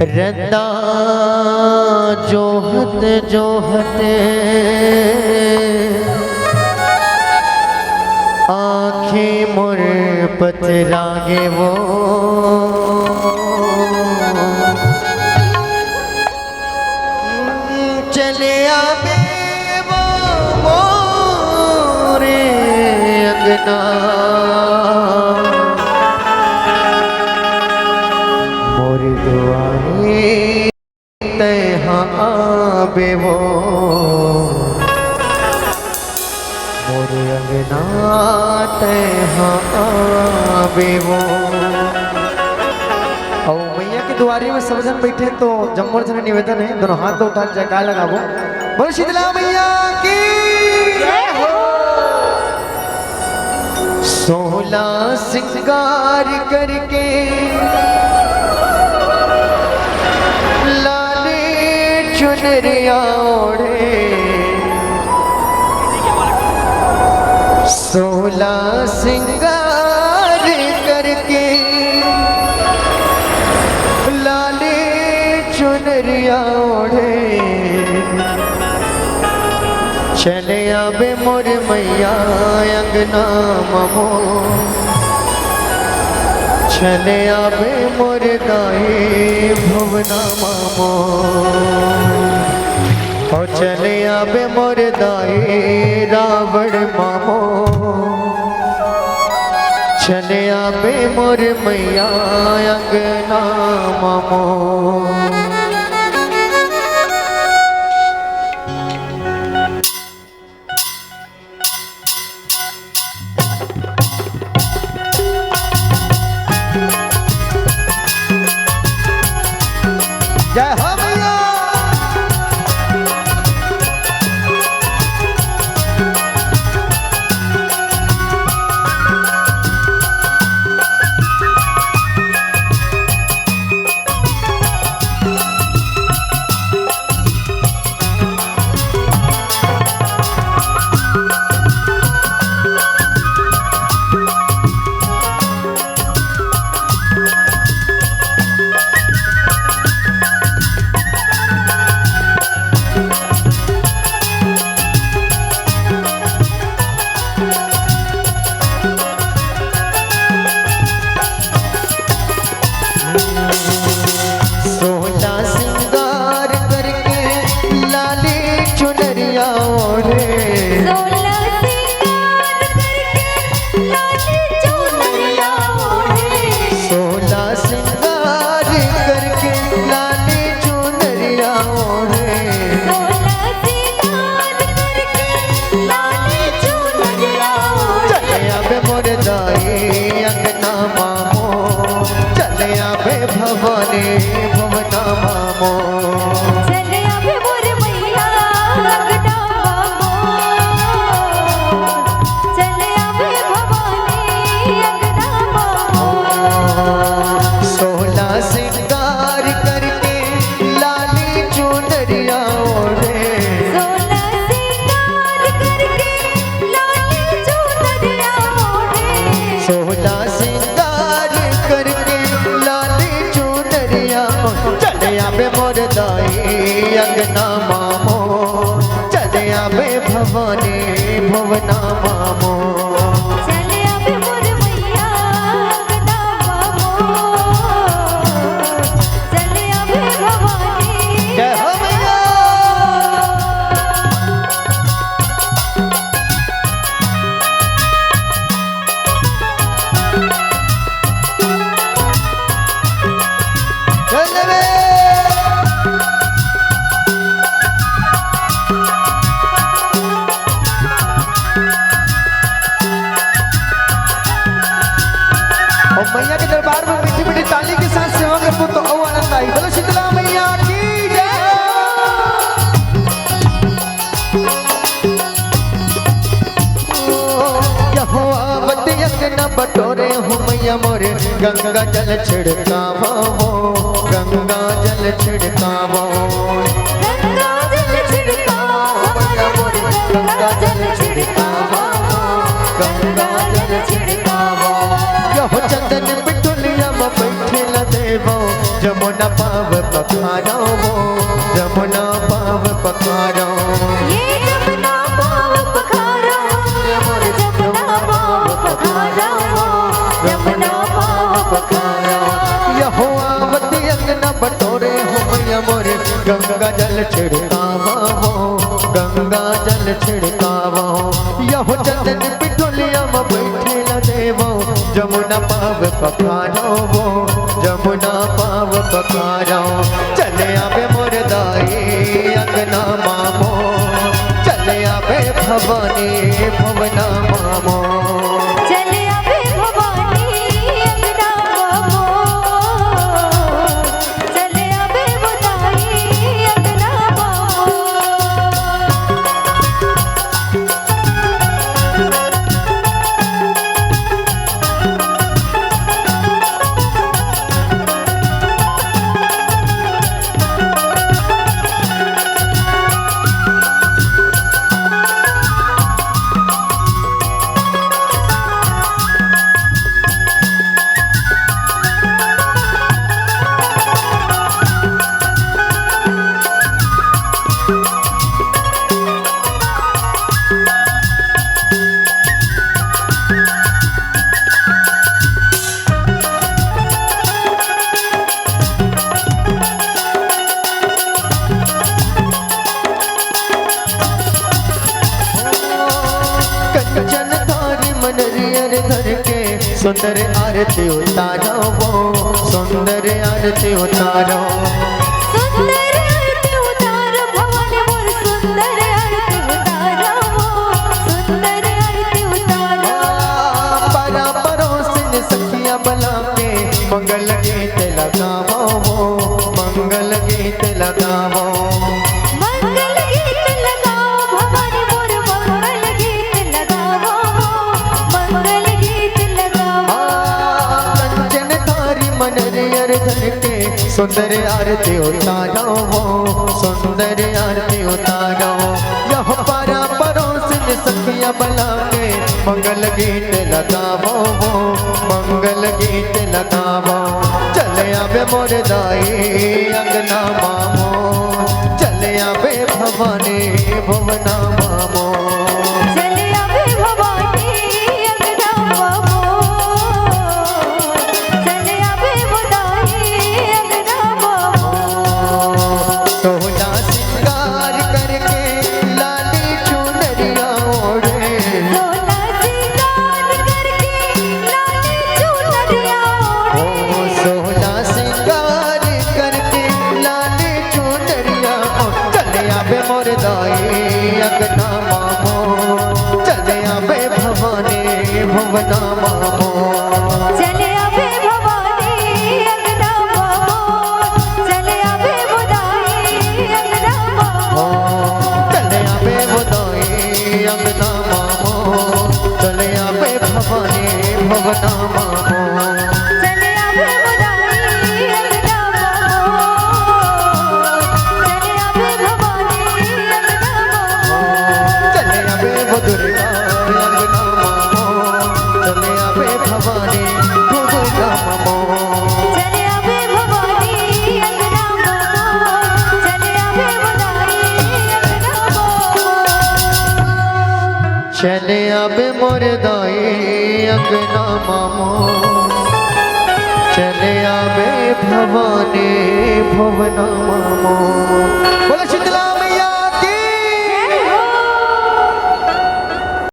रद्दा जोहत जोहत आँखें मोर पतरागे वो चले आवे वो मोरे अंगना मोरी दुआएं तहाँ आवे वो मोरे अंगना तहाँ आवे वो। और मैया के द्वारे में सब जन बैठे तो जम्मर जन निवेदन है दोनों हाथ उठा जयकार लगावो। बोलो शीतला मैया की जय हो। 16 सिंगार करके लाले चुनरिया ओढ़े 16 सिंगार करके लाले चुनरिया ओढ़े चले आवे मोर मैया अंगना ममो चले आवे मोर गाए भवना मामो और चले आवे मोर दाए रावण मामो चले आवे मोर मैया अंगना मामो। जय हो मैया। भवानी भवना मामो चले आवे मोर मैया अंगना मामो चले आवे भवानी अंगना मामो 16 सिंगार करके लाली चुनरिया ओढ़े 16 सिंगार करके लाली चुनरिया ओढ़े 16 सिंगार करके चले आवे मोर दाई अंगना मामो चले आवे भवानी भवना मामो चले आवे मोर मैया अंगना मामो चले आवे भवानी जय हो मैया। और मैया के दरबार में मीठी मीठी ताली के साथ सेवा करते तो और आनंद आई। बोलो शीतला मैया की जय। यहो आवत अंगना बटोरे हो मैया मोरे गंगा जल छिड़कावो गंगा जल छिड़कावो गंगा जल छिड़कावो मैया मोर गंगा जल छिड़कावो गंगा जल छिड़कावो यहो चंदन बिटुलिया में बैठे ल देवो जमुना पाव पखारो जमुना पाव पखारो ये जमुना पाव पखारो मोर जमुना पाव पखारो जमुना पाव पखारो यहो आवत अंगना बटोरे हो मैया मोरे गंगा जल छिड़कावा हो गंगा जल छिड़कावा हो यहो चंदन पिठोलिया में बैठे न देवो जमुना पाव पखारो जमुना पाव पखारो चले आवे मोर दाई अंगना मामो चले आवे भवानी भवना मामो चले आवे भवानी अंगना मामो चले आवे बुदाई अंगना मामो कंचन थारी मनरियर धर के सुंदर आरती उतारो सुंदर आरती उतारो सुंदर आरती उतारो भवानी मोर सुंदर आरती उतारो सुंदर आरती उतारो परा परोसिन सखिया बला के मंगल गीत लगावो मंगल गीत लगावो मंगल गीत लगाओ भवानी मोर मंगल गीत लगाओ मंगल गीत लगाओ कंचन थारी मनरियर धर के सुंदर आरती उतारो सुंदर आरती उतारो यह पारा परोसिन सखिया बला के मंगल गीत लगावो मंगल गीत लगावो चले आवे मोर दाई अंगना मामो चले आवे भवानी भवना मामो चले आवे भवानी अंगना मामो चले आवे बुदाई अंगना मामो सोहना सिंगार करके लाली चुनरिया ओढ़े सोना सिंगार करके लाली चुनरिया ओ ओढ़े सोहना सिंगार करके लाली चुनरिया चले आवे मोर दाई अंगना मामो चले आवे भवानी भवना मामो चले आवे भवानी अंगना मामो चले आवे बुदाई अंगना मामो चले आवे भदाई अंगना मामो चले आवे भवानी भवना मामो चले आवे बुदाई अंगना मामो चले आवे भवानी अंगना मामो चले आवे वो दुर्गा अंगना मामो चले आवे भवानी भवना मामो चले आवे भवानी अंगना मामो चले आवे बुदाई अंगना मामो चले आवे मोर दाई अंगना मामो चले आवे भवानी भवना मामो